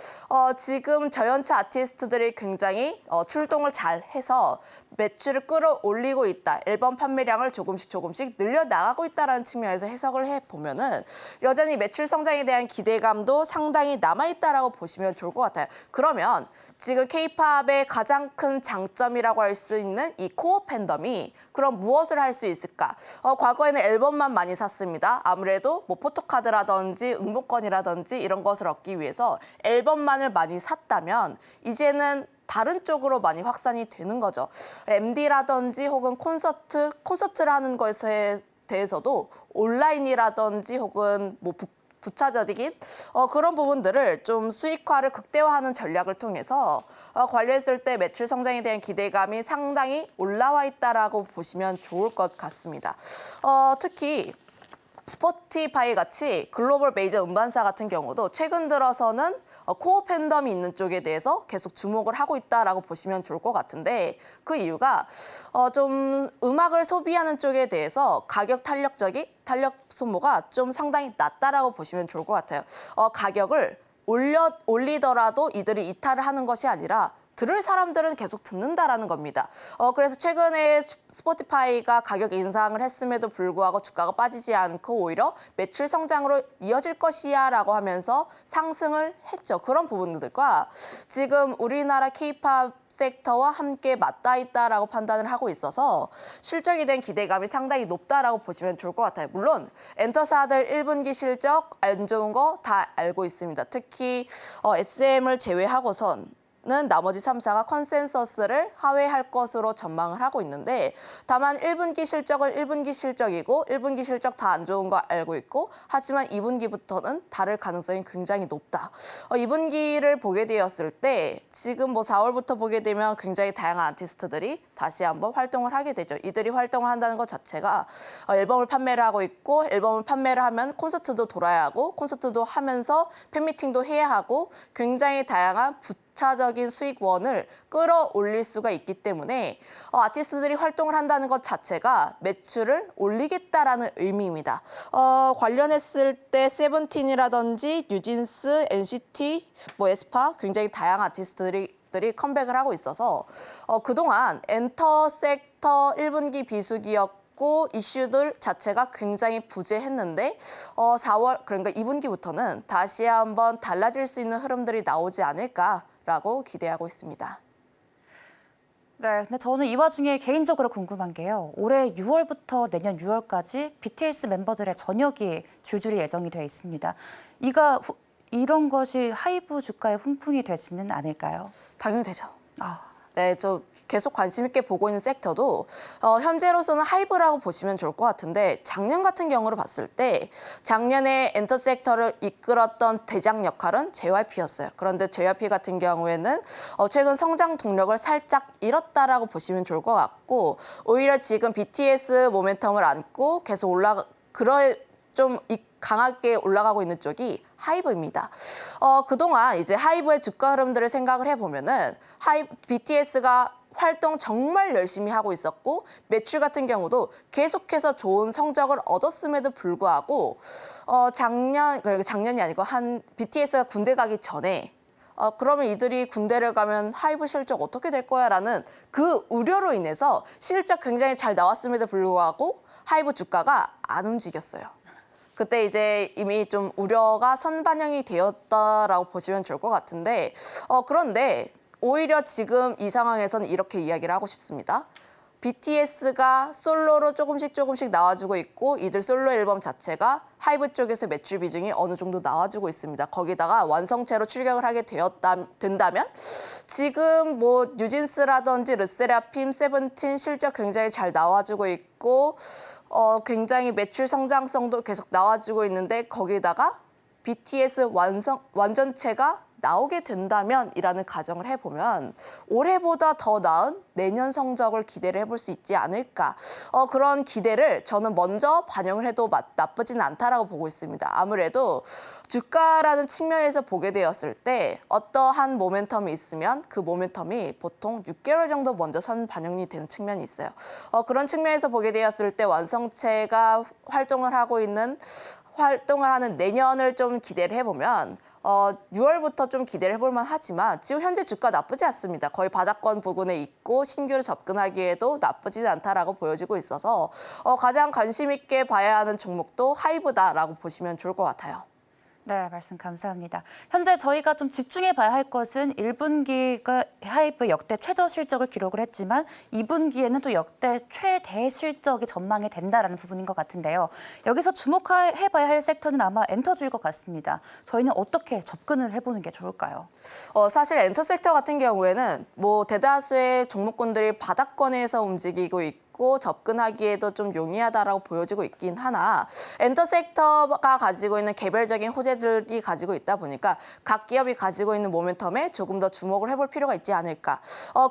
지금 저연차 아티스트들이 굉장히 출동을 잘 해서 매출을 끌어올리고 있다. 앨범 판매량을 조금씩 늘려나가고 있다는 측면에서 해석을 해보면은 여전히 매출 성장에 대한 기대감도 상당히 남아있다라고 보시면 좋을 것 같아요. 그러면 지금 K-팝의 가장 큰 장점이라고 할 수 있는 이 코어 팬덤이 그럼 무엇을 할 수 있을까? 과거에는 앨범만 많이 샀습니다. 아무래도 뭐 포토카드라든지 응모권이라든지 이런 것을 얻기 위해서 앨범만을 많이 샀다면 이제는 다른 쪽으로 많이 확산이 되는 거죠. MD라든지 혹은 콘서트를 하는 것에 대해서도 온라인이라든지 혹은 뭐 부차적인 그런 부분들을 좀 수익화를 극대화하는 전략을 통해서 관리했을 때 매출 성장에 대한 기대감이 상당히 올라와 있다라고 보시면 좋을 것 같습니다. 특히 스포티파이 같이 글로벌 메이저 음반사 같은 경우도 최근 들어서는 코어 팬덤이 있는 쪽에 대해서 계속 주목을 하고 있다라고 보시면 좋을 것 같은데 그 이유가 좀 음악을 소비하는 쪽에 대해서 가격 탄력 소모가 좀 상당히 낮다라고 보시면 좋을 것 같아요. 가격을 올리더라도 이들이 이탈을 하는 것이 아니라 들을 사람들은 계속 듣는다라는 겁니다. 그래서 최근에 스포티파이가 가격 인상을 했음에도 불구하고 주가가 빠지지 않고 오히려 매출 성장으로 이어질 것이야라고 하면서 상승을 했죠. 그런 부분들과 지금 우리나라 K-팝 섹터와 함께 맞닿아 있다라고 판단을 하고 있어서 실적에 대한 기대감이 상당히 높다라고 보시면 좋을 것 같아요. 물론 엔터사들 1분기 실적 안 좋은 거 다 알고 있습니다. 특히 SM을 제외하고선 나머지 3사가 컨센서스를 하회할 것으로 전망을 하고 있는데 다만 1분기 실적은 1분기 실적이고 1분기 실적 다 안 좋은 거 알고 있고 하지만 2분기부터는 다를 가능성이 굉장히 높다. 2분기를 보게 되었을 때 지금 뭐 4월부터 보게 되면 굉장히 다양한 아티스트들이 다시 한번 활동을 하게 되죠. 이들이 활동을 한다는 것 자체가 앨범을 판매를 하고 있고 앨범을 판매를 하면 콘서트도 돌아야 하고 콘서트도 하면서 팬미팅도 해야 하고 굉장히 다양한 부차적인 수익원을 끌어올릴 수가 있기 때문에 아티스트들이 활동을 한다는 것 자체가 매출을 올리겠다라는 의미입니다. 관련했을 때 세븐틴이라든지 뉴진스, NCT, 뭐 에스파 굉장히 다양한 아티스트들이 컴백을 하고 있어서 그동안 엔터 섹터 1분기 비수기였고 이슈들 자체가 굉장히 부재했는데 4월 그러니까 2분기부터는 다시 한번 달라질 수 있는 흐름들이 나오지 않을까라고 기대하고 있습니다. 네, 근데 저는 이 와중에 개인적으로 궁금한 게요. 올해 6월부터 내년 6월까지 BTS 멤버들의 전역이 줄줄이 예정이 돼 있습니다. 이런 것이 하이브 주가에 훈풍이 되지는 않을까요? 당연히 되죠. 아, 네, 저 계속 관심 있게 보고 있는 섹터도 현재로서는 하이브라고 보시면 좋을 것 같은데 작년 같은 경우로 봤을 때 작년에 엔터 섹터를 이끌었던 대장 역할은 JYP였어요. 그런데 JYP 같은 경우에는 최근 성장 동력을 살짝 잃었다라고 보시면 좋을 것 같고 오히려 지금 BTS 모멘텀을 안고 계속 좀 강하게 올라가고 있는 쪽이 하이브입니다. 그동안 이제 하이브의 주가 흐름들을 생각을 해보면은 BTS가 활동 정말 열심히 하고 있었고 매출 같은 경우도 계속해서 좋은 성적을 얻었음에도 불구하고 작년이 아니고 BTS가 군대 가기 전에 그러면 이들이 군대를 가면 하이브 실적 어떻게 될 거야? 라는 그 우려로 인해서 실적 굉장히 잘 나왔음에도 불구하고 하이브 주가가 안 움직였어요. 그때 이제 이미 좀 우려가 선반영이 되었다라고 보시면 좋을 것 같은데 그런데 오히려 지금 이 상황에서는 이렇게 이야기를 하고 싶습니다. BTS가 솔로로 조금씩 나와주고 있고 이들 솔로 앨범 자체가 하이브 쪽에서 매출 비중이 어느 정도 나와주고 있습니다. 거기다가 완성체로 출격을 하게 된다면 지금 뭐 뉴진스라든지 르세라핌, 세븐틴 실적 굉장히 잘 나와주고 있고 굉장히 매출 성장성도 계속 나와주고 있는데 거기다가 BTS 완전체가 나오게 된다면이라는 가정을 해보면 올해보다 더 나은 내년 성적을 기대를 해볼 수 있지 않을까. 그런 기대를 저는 먼저 반영을 해도 나쁘지는 않다라고 보고 있습니다. 아무래도 주가라는 측면에서 보게 되었을 때 어떠한 모멘텀이 있으면 그 모멘텀이 보통 6개월 정도 먼저 선 반영이 되는 측면이 있어요. 그런 측면에서 보게 되었을 때 완성체가 활동을 하는 내년을 좀 기대를 해보면 6월부터 좀 기대를 해볼만 하지만 지금 현재 주가 나쁘지 않습니다. 거의 바닥권 부근에 있고 신규로 접근하기에도 나쁘지는 않다라고 보여지고 있어서 가장 관심 있게 봐야 하는 종목도 하이브다라고 보시면 좋을 것 같아요. 네, 말씀 감사합니다. 현재 저희가 좀 집중해 봐야 할 것은 1분기가 하이브 역대 최저 실적을 기록을 했지만 2분기에는 또 역대 최대 실적이 전망이 된다라는 부분인 것 같은데요. 여기서 주목해 봐야 할 섹터는 아마 엔터주일 것 같습니다. 저희는 어떻게 접근을 해보는 게 좋을까요? 사실 엔터 섹터 같은 경우에는 뭐 대다수의 종목군들이 바닥권에서 움직이고 있고 접근하기에도 좀 용이하다라고 보여지고 있긴 하나 엔터 섹터가 가지고 있는 개별적인 호재들이 가지고 있다 보니까 각 기업이 가지고 있는 모멘텀에 조금 더 주목을 해볼 필요가 있지 않을까.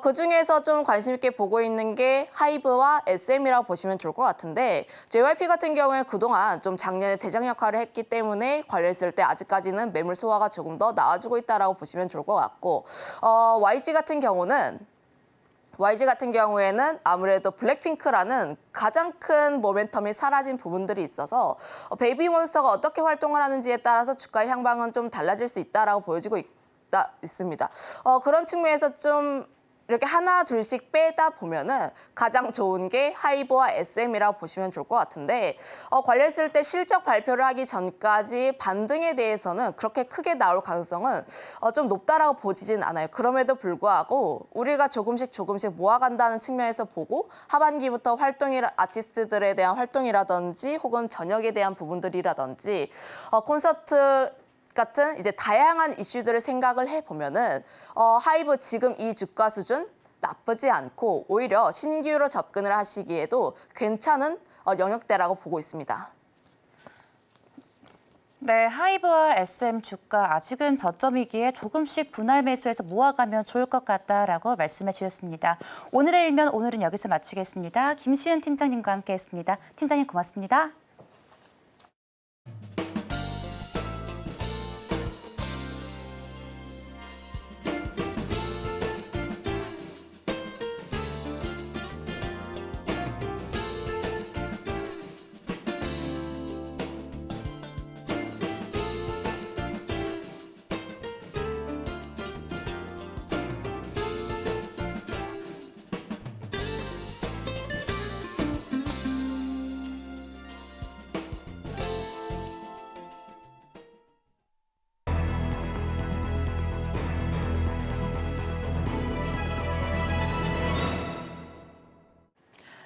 그중에서 좀 관심 있게 보고 있는 게 하이브와 SM이라고 보시면 좋을 것 같은데 JYP 같은 경우에 그동안 좀 작년에 대장 역할을 했기 때문에 관련했을 때 아직까지는 매물 소화가 조금 더 나와주고 있다라고 보시면 좋을 것 같고 YG 같은 경우에는 아무래도 블랙핑크라는 가장 큰 모멘텀이 사라진 부분들이 있어서 베이비몬스터가 어떻게 활동을 하는지에 따라서 주가의 향방은 좀 달라질 수 있다라고 보여지고 있습니다. 그런 측면에서 좀 이렇게 하나 둘씩 빼다 보면은 가장 좋은 게 하이브와 SM이라고 보시면 좋을 것 같은데 관련했을 때 실적 발표를 하기 전까지 반등에 대해서는 그렇게 크게 나올 가능성은 좀 높다라고 보지진 않아요. 그럼에도 불구하고 우리가 조금씩 모아간다는 측면에서 보고 하반기부터 아티스트들에 대한 활동이라든지 혹은 전역에 대한 부분들이라든지 콘서트 같은 이제 다양한 이슈들을 생각을 해보면은 하이브 지금 이 주가 수준 나쁘지 않고 오히려 신규로 접근을 하시기에도 괜찮은 영역대라고 보고 있습니다. 네, 하이브와 SM 주가 아직은 저점이기에 조금씩 분할 매수해서 모아가면 좋을 것 같다라고 말씀해 주셨습니다. 오늘의 일면 오늘은 여기서 마치겠습니다. 김시은 팀장님과 함께했습니다. 팀장님 고맙습니다.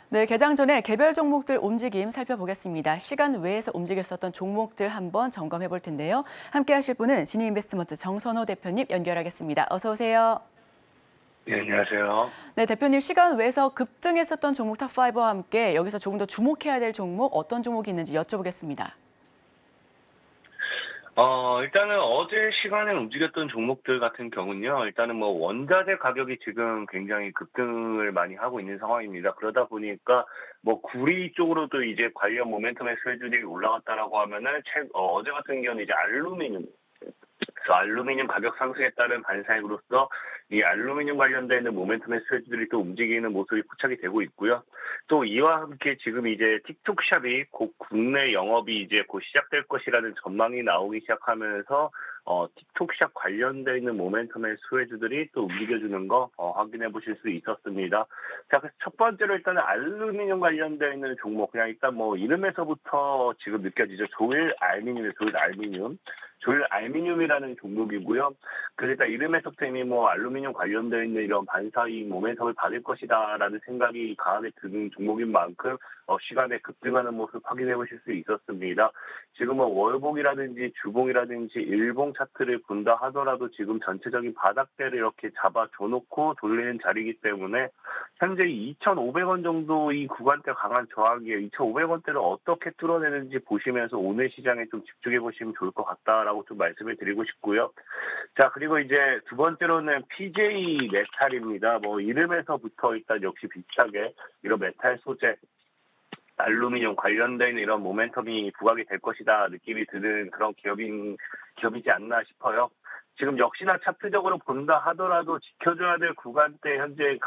네, 개장 전에 개별 종목들 움직임 살펴보겠습니다. 시간 외에서 움직였었던 종목들 한번 점검해 볼 텐데요. 함께 하실 분은 진이인베스트먼트 정선호 대표님 연결하겠습니다. 어서 오세요. 네, 안녕하세요. 네, 대표님 시간 외에서 급등했었던 종목 탑5와 함께 여기서 조금 더 주목해야 될 종목 어떤 종목이 있는지 여쭤보겠습니다. 일단은 어제 시간에 움직였던 종목들 같은 경우는요, 일단은 뭐 원자재 가격이 지금 굉장히 급등을 많이 하고 있는 상황입니다. 그러다 보니까 뭐 구리 쪽으로도 이제 관련 모멘텀의 수혜주들이 올라갔다라고 하면은 어제 같은 경우는 이제 알루미늄 가격 상승에 따른 반사익으로서 이 알루미늄 관련된 모멘텀의 수혜주들이 또 움직이는 모습이 포착이 되고 있고요. 또 이와 함께 지금 이제 틱톡샵이 곧 국내 영업이 이제 곧 시작될 것이라는 전망이 나오기 시작하면서 틱톡샵 관련돼 있는 모멘텀의 수혜주들이 또 움직여주는 거 확인해 보실 수 있었습니다. 자, 그래서 첫 번째로 일단은 알루미늄 관련돼 있는 종목, 그냥 일단 뭐 이름에서부터 지금 느껴지죠. 조일 알미늄이라는 종목이고요. 그래서 일단 이름에서부터 이미 뭐 알루미늄 관련되어 있는 이런 반사이익 모멘텀을 받을 것이다라는 생각이 강하게 드는 종목인 만큼 시간에 급등하는 모습 확인해 보실 수 있었습니다. 지금 뭐 월봉이라든지 주봉이라든지 일봉 차트를 본다 하더라도 지금 전체적인 바닥대를 이렇게 잡아줘놓고 돌리는 자리이기 때문에 현재 2,500원 정도 이 구간대 강한 저항이에요. 2,500원대를 어떻게 뚫어내는지 보시면서 오늘 시장에 좀 집중해 보시면 좋을 것 같다라고 좀 말씀을 드리고 싶고요. 자, 그리고 이제 두 번째로는 PJ 메탈입니다. 뭐 이름에서부터 일단 역시 비슷하게 이런 메탈 소재, 알루미늄 관련된 이런 모멘텀이 부각이 될 것이다 느낌이 드는 그런 기업이지 않나 싶어요. 지금 역시나 차트적으로 본다 하더라도 지켜줘야 될 구간대 현재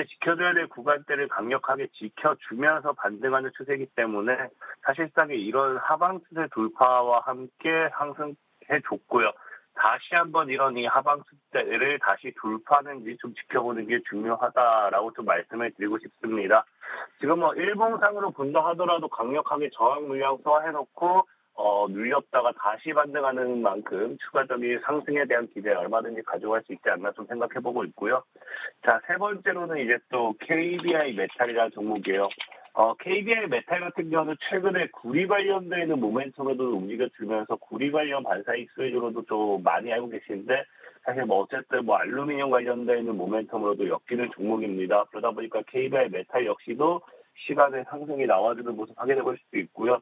지켜줘야 될 구간대를 강력하게 지켜주면서 반등하는 추세이기 때문에 사실상에 이런 하방추세 돌파와 함께 상승해줬고요. 다시 한번 이런 이 하방추세를 다시 돌파하는지 좀 지켜보는 게 중요하다라고 좀 말씀을 드리고 싶습니다. 지금 뭐 일봉상으로 본다 하더라도 강력하게 저항 물량 소화해놓고 눌렸다가 다시 반등하는 만큼 추가적인 상승에 대한 기대 얼마든지 가져갈 수 있지 않나 좀 생각해보고 있고요. 자, 세 번째로는 이제 또 KBI 메탈이라는 종목이에요. KBI 메탈 같은 경우는 최근에 구리 관련되는 모멘텀으로도 움직여주면서 구리 관련 반사익 수혜주로도 좀 많이 알고 계시는데 사실 뭐 어쨌든 뭐 알루미늄 관련되는 모멘텀으로도 엮이는 종목입니다. 그러다 보니까 KBI 메탈 역시도 시간의 상승이 나와주는 모습 확인해 볼 수 있고요.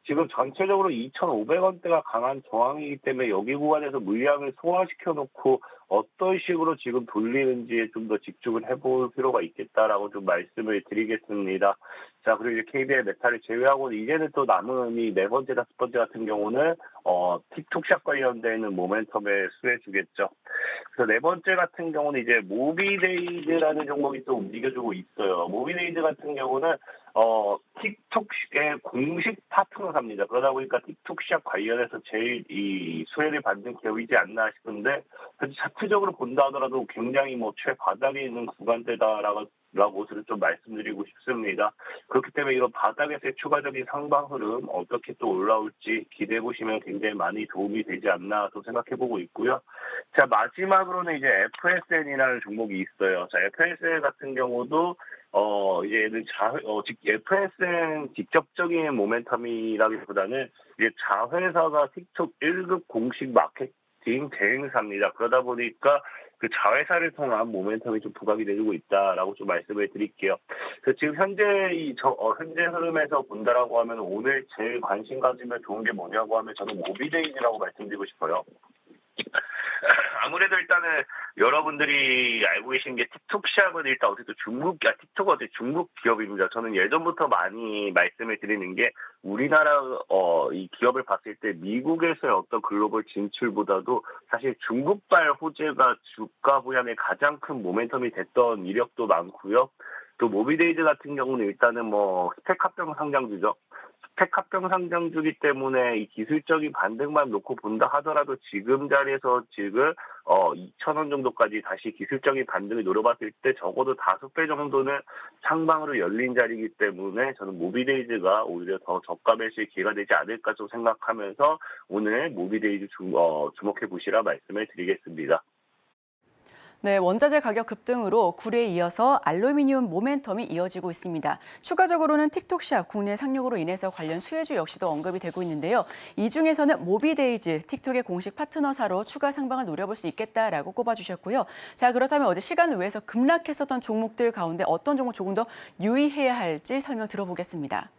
지금 전체적으로 2,500원대가 강한 저항이기 때문에 여기 구간에서 물량을 소화시켜 놓고 어떤 식으로 지금 돌리는지에 좀 더 집중을 해볼 필요가 있겠다라고 좀 말씀을 드리겠습니다. 자, 그리고 이제 KBI 메탈을 제외하고 이제는 또 남은 이 네 번째, 다섯 번째 같은 경우는 틱톡샵 관련되는 모멘텀에 수혜주겠죠. 그래서 네 번째 같은 경우는 이제 모비데이즈라는 종목이 또 움직여주고 있어요. 모비데이즈 같은 경우는 틱톡의 공식 파트너사입니다. 그러다 보니까 틱톡샵 관련해서 제일 이 수혜를 받는 기업이지 않나 싶은데 차트적으로 본다 하더라도 굉장히 뭐 최바닥에 있는 구간대다라고 좀 말씀드리고 싶습니다. 그렇기 때문에 이런 바닥에서의 추가적인 상방 흐름 어떻게 또 올라올지 기대해 보시면 굉장히 많이 도움이 되지 않나 또 생각해 보고 있고요. 자, 마지막으로는 이제 FSN이라는 종목이 있어요. 자, FSN 같은 경우도 이제 FSN 직접적인 모멘텀이라기보다는 이제 자회사가 틱톡 1급 공식 마케팅 대행사입니다. 그러다 보니까 그 자회사를 통한 모멘텀이 좀 부각이 되고 있다라고 좀 말씀을 드릴게요. 그래서 지금 현재 현재 흐름에서 본다라고 하면 오늘 제일 관심 가지면 좋은 게 뭐냐고 하면 저는 모비데이즈라고 말씀드리고 싶어요. 아무래도 일단은 여러분들이 알고 계신 게 틱톡샵은 일단 어쨌든 틱톡은 어쨌든 중국 기업입니다. 저는 예전부터 많이 말씀을 드리는 게 우리나라 이 기업을 봤을 때 미국에서의 어떤 글로벌 진출보다도 사실 중국발 호재가 주가 부양에 가장 큰 모멘텀이 됐던 이력도 많고요. 또 모비데이즈 같은 경우는 일단은 뭐 스펙 합병 상장주죠. 스펙 합병 상장주기 때문에 이 기술적인 반등만 놓고 본다 하더라도 지금 자리에서 지금 2,000원 정도까지 다시 기술적인 반등을 노려봤을 때 적어도 5배 정도는 상방으로 열린 자리이기 때문에 저는 모비데이즈가 오히려 더 저가 매수의 기회가 되지 않을까 좀 생각하면서 오늘 모비데이즈 주목해 보시라 말씀을 드리겠습니다. 네, 원자재 가격 급등으로 굴에 이어서 알루미늄 모멘텀이 이어지고 있습니다. 추가적으로는 틱톡샵 국내 상륙으로 인해서 관련 수혜주 역시도 언급이 되고 있는데요. 이 중에서는 모비데이즈, 틱톡의 공식 파트너사로 추가 상방을 노려볼 수 있겠다라고 꼽아주셨고요. 자, 그렇다면 어제 시간을 위해서 급락했었던 종목들 가운데 어떤 종목 조금 더 유의해야 할지 설명 들어보겠습니다.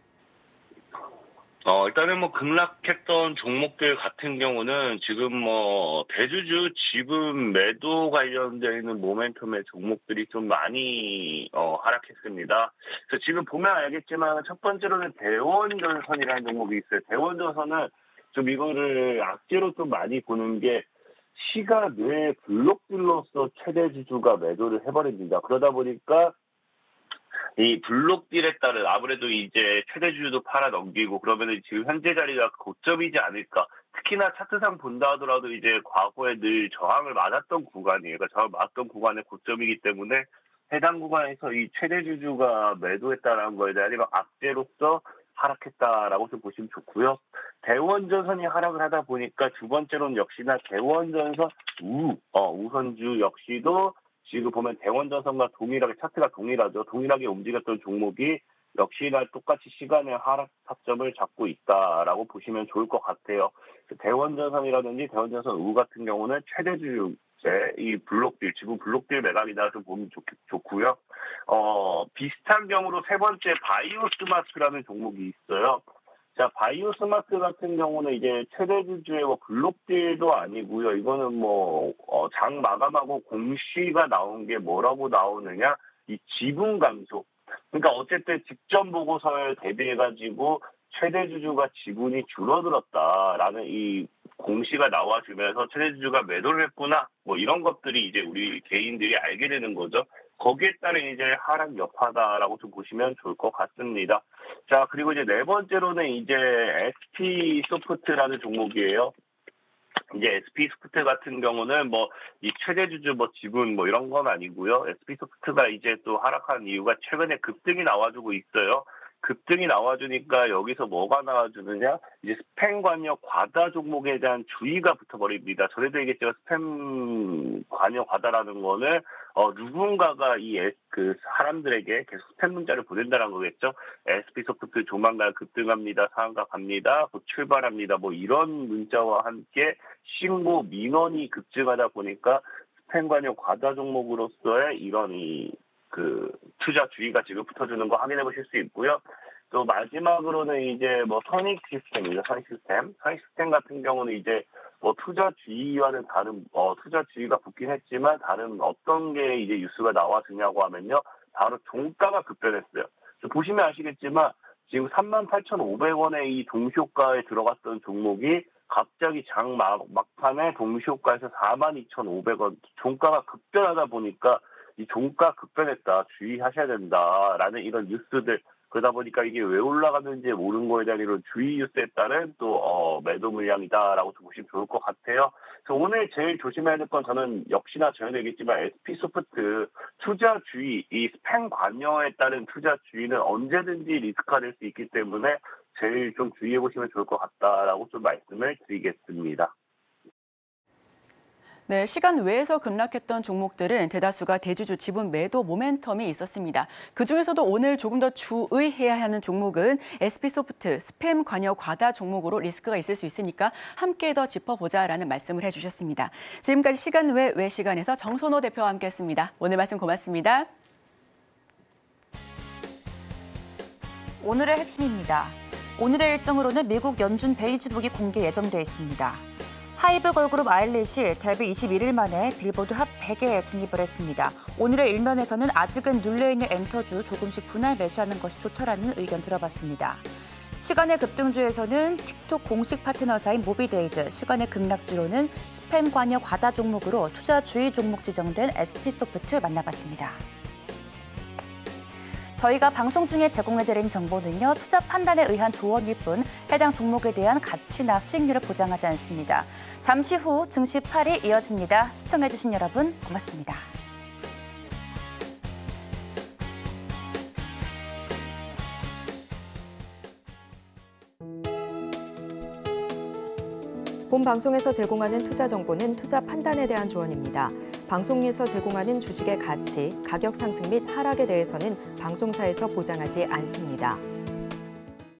일단은 뭐 급락했던 종목들 같은 경우는 지금 뭐 대주주 지분 매도 관련되어 있는 모멘텀의 종목들이 좀 많이 하락했습니다. 그래서 지금 보면 알겠지만 첫 번째로는 대원전선이라는 종목이 있어요. 대원전선은 좀 이거를 악재로 좀 많이 보는 게 시가 뇌 블록딜로서 최대 주주가 매도를 해버립니다. 그러다 보니까 이 블록딜에 따른 아무래도 이제 최대 주주도 팔아 넘기고 그러면은 지금 현재 자리가 고점이지 않을까. 특히나 차트상 본다 하더라도 이제 과거에 늘 저항을 맞았던 구간이에요. 그러니까 저항을 맞았던 구간의 고점이기 때문에 해당 구간에서 이 최대 주주가 매도했다라는 거에 대한 악재로서 하락했다라고 좀 보시면 좋고요. 대원전선이 하락을 하다 보니까 두 번째로는 역시나 대원전선 우선주 역시도 지금 보면 대원전선과 동일하게 차트가 동일하죠. 동일하게 움직였던 종목이 역시나 똑같이 시간의 하락 타점을 잡고 있다라고 보시면 좋을 것 같아요. 대원전선이라든지 대원전선 우 같은 경우는 최대 주주제 이 블록딜, 지금 블록딜 매각이다 좀 보면 좋고요. 비슷한 경우로 세 번째 바이오스마트라는 종목이 있어요. 자, 바이오스마트 같은 경우는 이제 최대 주주의 블록딜도 아니고요. 이거는 장 마감하고 공시가 나온 게 뭐라고 나오느냐? 이 지분 감소. 그러니까 어쨌든 직전 보고서에 대비해가지고 최대 주주가 지분이 줄어들었다라는 이 공시가 나와주면서 최대 주주가 매도를 했구나. 이런 것들이 이제 우리 개인들이 알게 되는 거죠. 거기에 따른 이제 하락 여파다라고 좀 보시면 좋을 것 같습니다. 자, 그리고 이제 네 번째로는 이제 SP 소프트라는 종목이에요. 이제 SP 소프트 같은 경우는 이 최대 주주 지분 이런 건 아니고요. SP 소프트가 이제 또 하락한 이유가 최근에 급등이 나와주고 있어요. 급등이 나와주니까 여기서 뭐가 나와주느냐? 이제 스팸 관여 과다 종목에 대한 주의가 붙어버립니다. 전에도 얘기했지만 스팸 관여 과다라는 거는 누군가가 사람들에게 계속 스팸 문자를 보낸다는 거겠죠. SP소프트 조만간 급등합니다. 상한가 갑니다. 곧 출발합니다. 이런 문자와 함께 신고 민원이 급증하다 보니까 스팸 관여 과다 종목으로서의 이런 투자 주의가 지금 붙어주는 거 확인해 보실 수 있고요. 또 마지막으로는 이제 선익 시스템입니다. 선익 시스템 같은 경우는 이제 투자 주의와는 다른 투자 주의가 붙긴 했지만 다른 어떤 게 이제 뉴스가 나왔느냐고 하면요. 바로 종가가 급변했어요. 보시면 아시겠지만 지금 38,500원의 이 동시효과에 들어갔던 종목이 갑자기 장 막판에 동시효과에서 42,500원 종가가 급변하다 보니까 이 종가 급변했다, 주의하셔야 된다라는 이런 뉴스들, 그러다 보니까 이게 왜 올라가는지 모르는 거에 대한 이런 주의 뉴스에 따른 또 매도 물량이다라고 좀 보시면 좋을 것 같아요. 그래서 오늘 제일 조심해야 될 건 저는 역시나 전에도 얘기했지만 SP소프트 투자 주의, 이 스팸 관여에 따른 투자 주의는 언제든지 리스크가 될 수 있기 때문에 제일 좀 주의해 보시면 좋을 것 같다라고 좀 말씀을 드리겠습니다. 네, 시간 외에서 급락했던 종목들은 대다수가 대주주 지분 매도 모멘텀이 있었습니다. 그중에서도 오늘 조금 더 주의해야 하는 종목은 SP소프트 스팸 관여 과다 종목으로 리스크가 있을 수 있으니까 함께 더 짚어보자라는 말씀을 해주셨습니다. 지금까지 시간 외 시간에서 정선호 대표와 함께했습니다. 오늘 말씀 고맙습니다. 오늘의 핵심입니다. 오늘의 일정으로는 미국 연준 베이지북이 공개 예정돼 있습니다. 하이브 걸그룹 아일릿이 데뷔 21일 만에 빌보드 핫 100에 진입을 했습니다. 오늘의 일면에서는 아직은 눌려있는 엔터주 조금씩 분할 매수하는 것이 좋다라는 의견 들어봤습니다. 시간의 급등주에서는 틱톡 공식 파트너사인 모비데이즈, 시간의 급락주로는 스팸 관여 과다 종목으로 투자 주의 종목 지정된 SP소프트 만나봤습니다. 저희가 방송 중에 제공해드린 정보는요, 투자 판단에 의한 조언일 뿐 해당 종목에 대한 가치나 수익률을 보장하지 않습니다. 잠시 후 증시 8이 이어집니다. 시청해주신 여러분 고맙습니다. 본 방송에서 제공하는 투자 정보는 투자 판단에 대한 조언입니다. 방송에서 제공하는 주식의 가치, 가격 상승 및 하락에 대해서는 방송사에서 보장하지 않습니다.